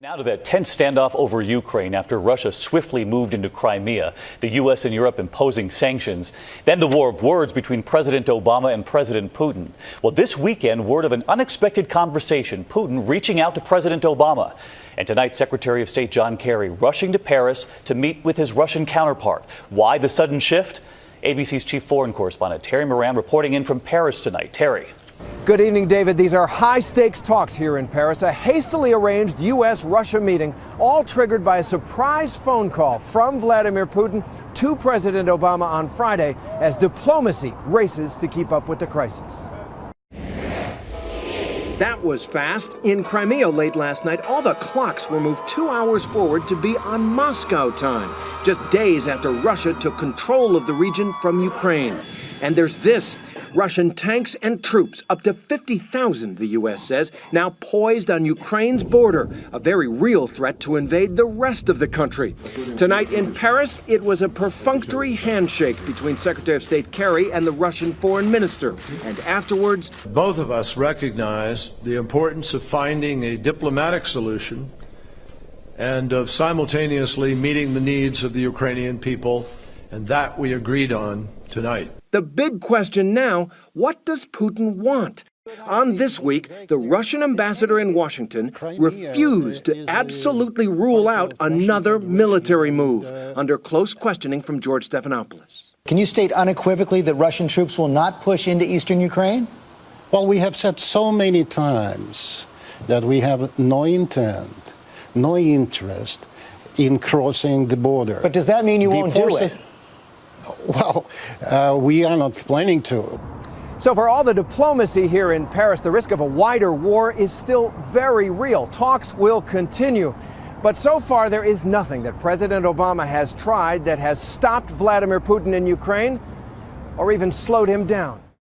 Now to that tense standoff over Ukraine after Russia swiftly moved into Crimea, the U.S. and Europe imposing sanctions. Then the war of words between President Obama and President Putin. Well, this weekend, word of an unexpected conversation, Putin reaching out to President Obama. And tonight, Secretary of State John Kerry rushing to Paris to meet with his Russian counterpart. Why the sudden shift? ABC's chief foreign correspondent Terry Moran reporting in from Paris tonight. Terry. Good evening, David. These are high-stakes talks here in Paris, a hastily arranged U.S.-Russia meeting, all triggered by a surprise phone call from Vladimir Putin to President Obama on Friday as diplomacy races to keep up with the crisis. That was fast. In Crimea late last night, all the clocks were moved 2 hours forward to be on Moscow time, just days after Russia took control of the region from Ukraine. And there's this. Russian tanks and troops, up to 50,000, the U.S. says, now poised on Ukraine's border, a very real threat to invade the rest of the country. Tonight in Paris, it was a perfunctory handshake between Secretary of State Kerry and the Russian foreign minister. And afterwards, both of us recognized the importance of finding a diplomatic solution and of simultaneously meeting the needs of the Ukrainian people, and that we agreed on tonight. The big question now, what does Putin want? On This Week, the Russian ambassador in Washington refused to absolutely rule out another military move, under close questioning from George Stephanopoulos. Can you state unequivocally that Russian troops will not push into eastern Ukraine? Well, we have said so many times that we have no intent, no interest in crossing the border. But does that mean you won't do it? Well, we are not planning to. So for all the diplomacy here in Paris, the risk of a wider war is still very real. Talks will continue. But so far, there is nothing that President Obama has tried that has stopped Vladimir Putin in Ukraine or even slowed him down.